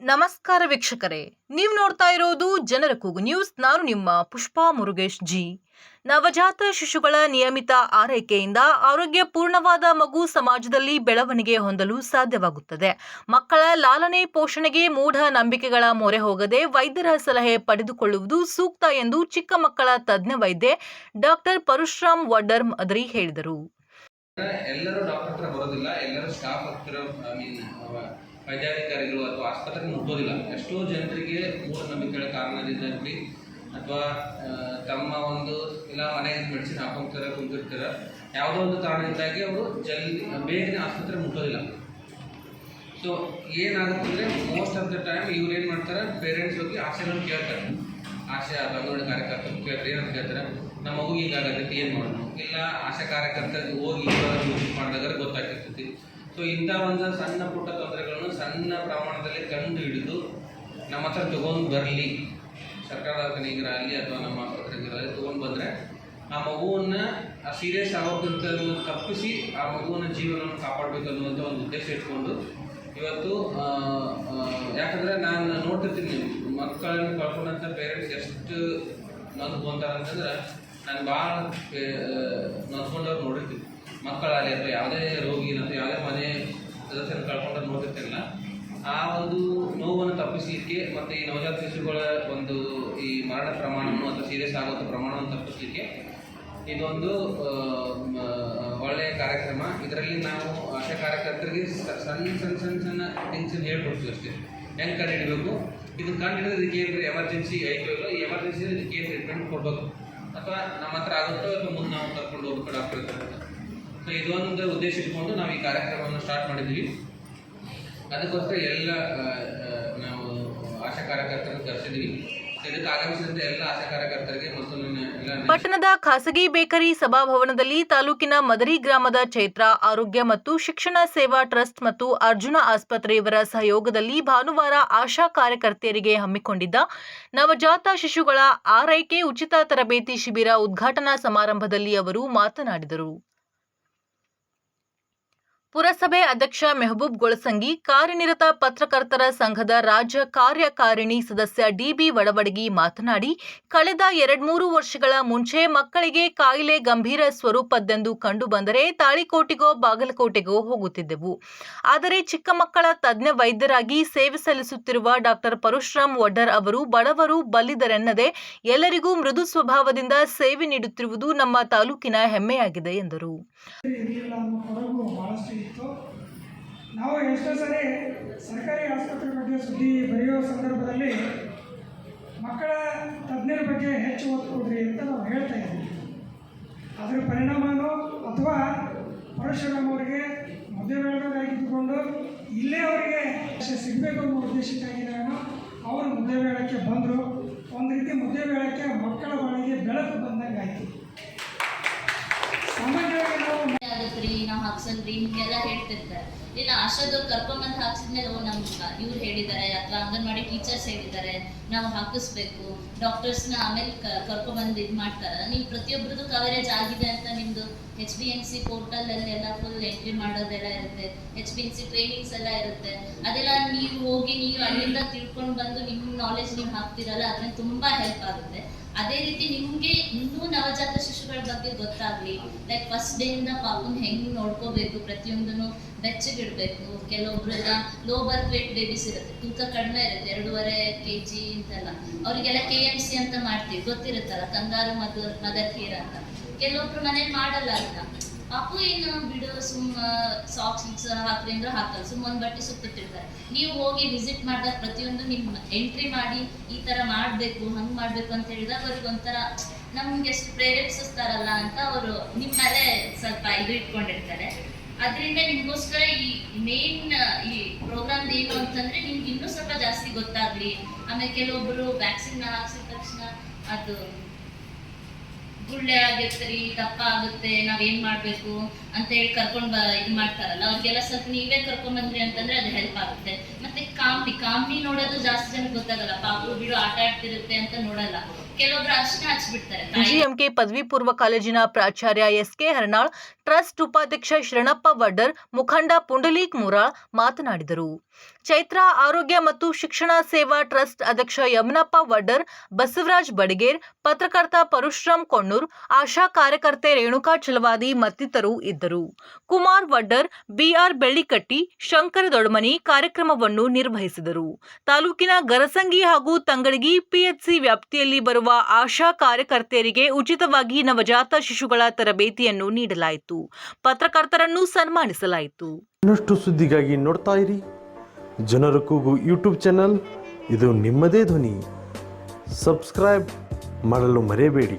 ನಮಸ್ಕಾರ ವೀಕ್ಷಕರೇ, ನೀವು ನೋಡ್ತಾ ಇರೋದು ಜನರ ಕೂಗು ನ್ಯೂಸ್. ನಾನು ನಿಮ್ಮ ಪುಷ್ಪಾ ಮುರುಗೇಶ್ ಜಿ. ನವಜಾತ ಶಿಶುಗಳ ನಿಯಮಿತ ಆರೈಕೆಯಿಂದ ಆರೋಗ್ಯಪೂರ್ಣವಾದ ಮಗು ಸಮಾಜದಲ್ಲಿ ಬೆಳವಣಿಗೆ ಹೊಂದಲು ಸಾಧ್ಯವಾಗುತ್ತದೆ. ಮಕ್ಕಳ ಲಾಲನೆ ಪೋಷಣೆಗೆ ಮೂಢ ನಂಬಿಕೆಗಳ ಮೊರೆ ಹೋಗದೆ ವೈದ್ಯರ ಸಲಹೆ ಪಡೆದುಕೊಳ್ಳುವುದು ಸೂಕ್ತ ಎಂದು ಚಿಕ್ಕ ಮಕ್ಕಳ ತಜ್ಞ ವೈದ್ಯೆ ಡಾಕ್ಟರ್ ಪರಶುರಾಮ್ ವಡ್ಡರ್ ಮದರಿ ಹೇಳಿದರು. ಎಲ್ಲರೂ ಡಾಕ್ಟರ್ ಹತ್ರ ಬರೋದಿಲ್ಲ, ಎಲ್ಲರೂ ಸ್ಟಾಫ್ ಹತ್ರ ವೈದ್ಯಾಧಿಕಾರಿಗಳು ಅಥವಾ ಆಸ್ಪತ್ರೆಗೆ ಮುಟ್ಟೋದಿಲ್ಲ. ಎಷ್ಟೋ ಜನರಿಗೆ ಮೂಢನಂಬಿಕೆಗಳ ಕಾರಣದಿಂದಾಗಲಿ ಅಥವಾ ತಮ್ಮ ಒಂದು ಇಲ್ಲ ಮನೆಗೆ ಮೆಡಿಸಿನ್ ಹಾಕೊಂತಾರೆ ಕುಂತಿರ್ತಾರೆ, ಯಾವುದೋ ಒಂದು ಕಾರಣದಿಂದಾಗಿ ಅವರು ಬೇಗನೆ ಆಸ್ಪತ್ರೆ ಮುಟ್ಟೋದಿಲ್ಲ. ಸೊ ಏನಾಗುತ್ತೆ ಅಂದರೆ ಮೋಸ್ಟ್ ಆಫ್ ದ ಟೈಮ್ ಇವ್ರು ಏನು ಮಾಡ್ತಾರೆ, ಪೇರೆಂಟ್ಸ್ ಹೋಗಿ ಆಸೆಗಳನ್ನು ಕೇಳ್ತಾರೆ. ಆಶೆ ಅಂಗನವಾಡಿ ಕಾರ್ಯಕರ್ತರು ಕೇಳ್ತಾರೆ, ಏನಂತ ಕೇಳ್ತಾರೆ, ನಮ್ಮ ಮಗುಗೆ ಹೀಗಾಗತ್ತೈತಿ ಏನು ಮಾಡೋಣ, ಇಲ್ಲ ಆಶಾ ಕಾರ್ಯಕರ್ತರಿಗೆ ಹೋಗಿ ವಿಸಿಟ್ ಮಾಡಿದಾಗ ಗೊತ್ತಾಗ್ತಿರ್ತೈತಿ. ಸೊ ಇಂಥ ಒಂದು ಸಣ್ಣ ಪುಟ್ಟ ತೊಂದರೆಗಳನ್ನು ಸಣ್ಣ ಪ್ರಮಾಣದಲ್ಲಿ ಕಂಡು ಹಿಡಿದು ನಮ್ಮ ಹತ್ರ ತೊಗೊಂಡು ಬರಲಿ, ಸರ್ಕಾರದ ನೀಗರಾಗಲಿ ಅಥವಾ ನಮ್ಮ ಆಸ್ಪತ್ರೆಗಿರಲಿ ತೊಗೊಂಡು ಬಂದರೆ ಆ ಮಗುವನ್ನು ಸೀರಿಯಸ್ ಆಗೋದಂತ ತಪ್ಪಿಸಿ ಆ ಮಗುವಿನ ಜೀವನವನ್ನು ಕಾಪಾಡಬೇಕು ಅನ್ನುವಂಥ ಒಂದು ಉದ್ದೇಶ ಇಟ್ಕೊಂಡು ಇವತ್ತು ಯಾಕಂದರೆ ನಾನು ನೋಡ್ತಿರ್ತೀನಿ ಮಕ್ಕಳನ್ನು ಕಳ್ಕೊಂಡಂಥ ಪೇರೆಂಟ್ಸ್ ಎಷ್ಟು ನೊಂದ್ಕೊಂತಾರೆ ಅಂತಂದ್ರೆ ನಾನು ಭಾಳ ನೊಂದ್ಕೊಂಡವ್ರು ನೋಡಿರ್ತೀನಿ. ಮಕ್ಕಳಾಗಲಿ ಅಥವಾ ಯಾವುದೇ ರೋಗಿ ಅಥವಾ ಯಾವುದೇ ಮನೆ ಸದಸ್ಯರು ಕಳ್ಕೊಂಡವ್ರು ನೋಡಿರ್ತಿರಲ್ಲ, ಆ ಒಂದು ನೋವನ್ನು ತಪ್ಪಿಸಲಿಕ್ಕೆ ಮತ್ತು ಈ ನವಜಾತ ಶಿಶುಗಳ ಒಂದು ಈ ಮರಣ ಪ್ರಮಾಣವನ್ನು ಅಥವಾ ಸೀರಿಯಸ್ ಆಗುವಂಥ ಪ್ರಮಾಣವನ್ನು ತಪ್ಪಿಸಲಿಕ್ಕೆ ಇದೊಂದು ಒಳ್ಳೆಯ ಕಾರ್ಯಕ್ರಮ. ಇದರಲ್ಲಿ ನಾವು ಆಶಾ ಕಾರ್ಯಕರ್ತರಿಗೆ ಸಣ್ಣ ಥಿಂಗ್ಸನ್ನು ಹೇಳ್ಕೊಡ್ತೀವಿ ಅಷ್ಟೇ. ಹೆಂಗೆ ಕಂಡು ಹಿಡಬೇಕು, ಇದನ್ನು ಕಂಡು ಹಿಡಿದ್ರೆ ಇದಕ್ಕೆ ಏನು ಎಮರ್ಜೆನ್ಸಿ ಐತೋ ಇಲ್ಲ, ಈ ಎಮರ್ಜೆನ್ಸಿಯಲ್ಲಿ ಇದಕ್ಕೆ ಏನು ಟ್ರೀಟ್ಮೆಂಟ್ ಕೊಡಬೇಕು ಅಥವಾ ನಮ್ಮ ಹತ್ರ ಆಗುತ್ತೋ ಅಥವಾ ಮುಂದೆ ನಾವು ಕರ್ಕೊಂಡು ಹೋಗ್ಬೇಕು ಡಾಕ್ಟರ್ ಹತ್ರ. ಸೊ ಇದೊಂದು ಉದ್ದೇಶ ಇಟ್ಕೊಂಡು ನಾವು ಈ ಕಾರ್ಯಕ್ರಮವನ್ನು ಸ್ಟಾರ್ಟ್ ಮಾಡಿದ್ದೀವಿ. ಅದಕ್ಕೋಸ್ಕರ ಎಲ್ಲ ನಾವು ಆಶಾ ಕಾರ್ಯಕರ್ತರನ್ನು ಕರೆಸಿದ್ದೀವಿ. ಇದಕ್ಕೆ ಆಗಮಿಸಿದಂತೆ ಎಲ್ಲ ಆಶಾ ಕಾರ್ಯಕರ್ತರಿಗೆ ಮತ್ತು ಪಟ್ಟಣದ ಖಾಸಗಿ ಬೇಕರಿ ಸಭಾಭವನದಲ್ಲಿ ತಾಲೂಕಿನ ಮದರಿ ಗ್ರಾಮದ ಚೈತ್ರ ಆರೋಗ್ಯ ಮತ್ತು ಶಿಕ್ಷಣ ಸೇವಾ ಟ್ರಸ್ಟ್ ಮತ್ತು ಅರ್ಜುನ ಆಸ್ಪತ್ರೆಯವರ ಸಹಯೋಗದಲ್ಲಿ ಭಾನುವಾರ ಆಶಾ ಕಾರ್ಯಕರ್ತೆಯರಿಗೆ ಹಮ್ಮಿಕೊಂಡಿದ್ದ ನವಜಾತ ಶಿಶುಗಳ ಆರೈಕೆ ಉಚಿತ ತರಬೇತಿ ಶಿಬಿರ ಉದ್ಘಾಟನಾ ಸಮಾರಂಭದಲ್ಲಿ ಅವರು ಮಾತನಾಡಿದರು. ಪುರಸಭೆ ಅಧ್ಯಕ್ಷ ಮೆಹಬೂಬ್ ಗೊಳಸಂಗಿ, ಕಾರ್ಯನಿರತ ಪತ್ರಕರ್ತರ ಸಂಘದ ರಾಜ್ಯ ಕಾರ್ಯಕಾರಿಣಿ ಸದಸ್ಯ ಡಿಬಿ ವಡವಡಗಿ ಮಾತನಾಡಿ, ಕಳೆದ 2-3 ವರ್ಷಗಳ ಮುಂಚೆ ಮಕ್ಕಳಿಗೆ ಕಾಯಿಲೆ ಗಂಭೀರ ಸ್ವರೂಪದ್ದೆಂದು ಕಂಡುಬಂದರೆ ತಾಳಿಕೋಟೆಗೋ ಬಾಗಲಕೋಟೆಗೋ ಹೋಗುತ್ತಿದ್ದೆವು. ಆದರೆ ಚಿಕ್ಕ ಮಕ್ಕಳ ತಜ್ಞ ವೈದ್ಯರಾಗಿ ಸೇವೆ ಸಲ್ಲಿಸುತ್ತಿರುವ ಡಾಕ್ಟರ್ ಪರಶುರಾಮ್ ವಡ್ಡರ್ ಅವರು ಬಡವರು ಬಲ್ಲಿದರೆನ್ನದೆ ಎಲ್ಲರಿಗೂ ಮೃದು ಸ್ವಭಾವದಿಂದ ಸೇವೆ ನೀಡುತ್ತಿರುವುದು ನಮ್ಮ ತಾಲೂಕಿನ ಹೆಮ್ಮೆಯಾಗಿದೆ ಎಂದರು. ನಾವು ಎಷ್ಟೋ ಸರಿ ಸರ್ಕಾರಿ ಆಸ್ಪತ್ರೆ ಬಗ್ಗೆ ಸುದ್ದಿ ಬರೆಯೋ ಸಂದರ್ಭದಲ್ಲಿ ಮಕ್ಕಳ ತಜ್ಞರ ಬಗ್ಗೆ ಹೆಚ್ಚು ಒತ್ತು ಕೊಡ್ರಿ ಅಂತ ನಾವು ಹೇಳ್ತಾ ಇದ್ದೀವಿ. ಅದರ ಪರಿಣಾಮನೋ ಅಥವಾ ಪರಶುರಾಮ್ ಅವರಿಗೆ ಮುದ್ದೆ ಬೇಳಬೇಕಾಗಿದ್ದುಕೊಂಡು ಇಲ್ಲೇ ಅವರಿಗೆ ಸಿಗಬೇಕು ಅನ್ನೋ ಉದ್ದೇಶಕ್ಕಾಗಿ ಅವರು ಮುದ್ದೆ ಬೇಳಕ್ಕೆ ಬಂದರು. ಒಂದು ರೀತಿ ಮುದ್ದೆ ಬೇಳಕ್ಕೆ ಮಕ್ಕಳ ಬಾಳಿಗೆ ಬೆಳಕು ಬಂದಂಗೆ ಆಯಿತು. ಸಾಮಾನ್ಯವಾಗಿ ನಾವು ಹಾಕ್ಸಲ್ರಿ ಹಿಂಗೆಲ್ಲ ಹೇಳ್ತಿರ್ತಾರೆ. ಇಲ್ಲ ಆಶಾದವ್ರು ಕರ್ಕೊಂಬಂದು ಹಾಕ್ಸಿದ್ಮೇಲೆ ಇವ್ರು ಹೇಳಿದ್ದಾರೆ ಅಥವಾ ಅಂಗನವಾಡಿ ಟೀಚರ್ಸ್ ಹೇಳಿದ್ದಾರೆ ನಾವು ಹಾಕಿಸ್ಬೇಕು, ಡಾಕ್ಟರ್ಸ್ನ ಆಮೇಲೆ ಕರ್ಕೊಂಬಂದು ಇದು ಮಾಡ್ತಾರೆ. ನೀವು ಪ್ರತಿಯೊಬ್ಬರದ್ದು ಕವರೇಜ್ ಆಗಿದೆ ಅಂತ ನಿಮ್ಮದು HBNC ಪೋರ್ಟಲಲ್ಲೆಲ್ಲ ಫುಲ್ ಎಂಟ್ರಿ ಮಾಡೋದೆಲ್ಲ ಇರುತ್ತೆ, HBNC ಟ್ರೈನಿಂಗ್ಸ್ ಎಲ್ಲ ಇರುತ್ತೆ. ಅದೆಲ್ಲ ನೀವು ಹೋಗಿ ನೀವು ಅಲ್ಲಿಂದ ತಿಳ್ಕೊಂಡು ಬಂದು ನಿಮ್ಮ ನಾಲೆಜ್ ನೀವು ಹಾಕ್ತಿರಲ್ಲ, ಅದರಿಂದ ತುಂಬ ಹೆಲ್ಪ್ ಆಗುತ್ತೆ. ಅದೇ ರೀತಿ ನಿಮಗೆ ಇನ್ನೂ ನವಜಾತ ಶಿಶುಗಳ ಬಗ್ಗೆ ಗೊತ್ತಾಗಲಿ, ಲೈಕ್ ಫಸ್ಟ್ ಡೇಯಿಂದ ಪಾಪನ್ ಹೆಂಗೆ ನೋಡ್ಕೋಬೇಕು, ಪ್ರತಿಯೊಂದನ್ನು ಬೆಚ್ಚಗಿಡಬೇಕು. ಕೆಲವೊಬ್ರೆಲ್ಲ ಲೋ ಬರ್ತ್ ವೇಟ್ ಬೇಬೀಸ್ ಇರುತ್ತೆ, ತೂಕ ಕಡಿಮೆ ಇರುತ್ತೆ, 2.5 kg ಅಂತೆಲ್ಲ, ಅವರಿಗೆಲ್ಲ KMC ಅಂತ ಮಾಡ್ತೀವಿ, ಗೊತ್ತಿರುತ್ತಲ್ಲ, ಕಂಗಾರು ಮದರ್ ಕೇರ್ ಅಂತ. ಕೆಲವೊಬ್ರು ಮನೇಲಿ ಮಾಡಲ್ಲ ಅಂತ, ಪಾಪು ಏನು ಬಿಡು ಸಾಕ್ಸ್ ಹಾಕ್ರಿ ಅಂದ್ರೆ ಹಾಕಲ್ಲ, ಒಂದು ಬಟ್ಟೆ ಸುತ್ತಿಟ್ಟಿರ್ತಾರೆ. ನೀವು ಹೋಗಿ ವಿಸಿಟ್ ಮಾಡಿದಾಗ ಪ್ರತಿಯೊಂದು ನಿಮ್ಮ ಎಂಟ್ರಿ ಮಾಡಿ ಈ ಥರ ಮಾಡಬೇಕು ಹಂಗೆ ಮಾಡಬೇಕು ಅಂತ ಹೇಳಿದಾಗ ಅವ್ರಿಗೆ ಒಂಥರ ನಮ್ಗೆ ಎಷ್ಟು ಪ್ರೇರೇಪಿಸ್ತಾರಲ್ಲ ಅಂತ ಅವರು ನಿಮ್ಮ ಮೇಲೆ ಸ್ವಲ್ಪ ಇದು ಇಟ್ಕೊಂಡಿರ್ತಾರೆ. ಅದರಿಂದ ನಿಮಗೋಸ್ಕರ ಈ ಮೇನ್ ಈ ಪ್ರೋಗ್ರಾಮ್ ಏನು ಅಂತಂದರೆ ನಿಮ್ಗೆ ಇನ್ನೂ ಸ್ವಲ್ಪ ಜಾಸ್ತಿ ಗೊತ್ತಾಗಲಿ. ಆಮೇಲೆ ಕೆಲವೊಬ್ಬರು ವ್ಯಾಕ್ಸಿನ್ ಹಾಕ್ಸಿದ ತಕ್ಷಣ ಅದು ಗುಳ್ಳೆ ಆಗುತ್ತೆ ರೀ, ದಪ್ಪ ಆಗುತ್ತೆ, ನಾವೇನು ಮಾಡಬೇಕು ಅಂತ ಹೇಳಿ ಕರ್ಕೊಂಡು ಇದು ಮಾಡ್ತಾರಲ್ಲ, ಅವ್ರಿಗೆಲ್ಲ ಸ್ವಲ್ಪ ನೀವೇ ಕರ್ಕೊಂಡ್ಬಂದ್ರಿ ಅಂತಂದರೆ ಅದು ಹೆಲ್ಪ್ ಆಗುತ್ತೆ. ಮತ್ತು ಕಾಮ್ನಿ ನೋಡೋದು ಜಾಸ್ತಿ ಜನಕ್ಕೆ ಗೊತ್ತಾಗಲ್ಲ, ಪಾಪು ಬಿಡು ಆಟ ಆಡ್ತಿರುತ್ತೆ ಅಂತ ನೋಡಲ್ಲ. ಕೆಲವೊಬ್ರು ಅರ್ಶಿನ ಹಚ್ಬಿಡ್ತಾರೆ ತಾಯಿ ಜಿಎಂಕೆ ಪದವಿ ಪೂರ್ವ ಕಾಲೇಜಿನ ಪ್ರಾಚಾರ್ಯ ಎಸ್ಕೆ ಹರ್ನಾಳ್, ಟ್ರಸ್ಟ್ ಉಪಾಧ್ಯಕ್ಷ ಶರಣಪ್ಪ ವಡ್ಡರ್, ಮುಖಂಡ ಪುಂಡಲೀಕ್ ಮುರಾಳ್ ಮಾತನಾಡಿದರು. ಚೈತ್ರ ಆರೋಗ್ಯ ಮತ್ತು ಶಿಕ್ಷಣ ಸೇವಾ ಟ್ರಸ್ಟ್ ಅಧ್ಯಕ್ಷ ಯಮನಪ್ಪ ವಡ್ಡರ್, ಬಸವರಾಜ್ ಬಡಿಗೇರ್, ಪತ್ರಕರ್ತ ಪರಶುರಾಮ್ ಕೊಣ್ಣೂರ್, ಆಶಾ ಕಾರ್ಯಕರ್ತೆ ರೇಣುಕಾ ಚಲವಾದಿ ಮತ್ತಿತರರು ಇದ್ದರು. ಕುಮಾರ್ ವಡ್ಡರ್, ಬಿಆರ್ ಬೆಳ್ಳಿಕಟ್ಟಿ, ಶಂಕರ ದೊಡ್ಮನಿ ಕಾರ್ಯಕ್ರಮವನ್ನು ನಿರ್ವಹಿಸಿದರು. ತಾಲೂಕಿನ ಗರಸಂಗಿ ಹಾಗೂ ತಂಗಳಗಿ ಪಿಎಚ್ಸಿ ವ್ಯಾಪ್ತಿಯಲ್ಲಿ ಬರುವ ಆಶಾ ಕಾರ್ಯಕರ್ತೆಯರಿಗೆ ಉಚಿತವಾಗಿ ನವಜಾತ ಶಿಶುಗಳ ತರಬೇತಿಯನ್ನು ನೀಡಲಾಯಿತು. ಪತ್ರಕರ್ತರನ್ನು ಸನ್ಮಾನಿಸಲಾಯಿತು. ಇನ್ನಷ್ಟು ಸುದ್ದಿಗಾಗಿ ನೋಡ್ತಾ ಇರಿ ಜನರ ಕೂಗು ಯೂಟ್ಯೂಬ್ ಚಾನಲ್. ಇದು ನಿಮ್ಮದೇ ಧ್ವನಿ. ಸಬ್ಸ್ಕ್ರೈಬ್ ಮಾಡಲು ಮರೆಯಬೇಡಿ.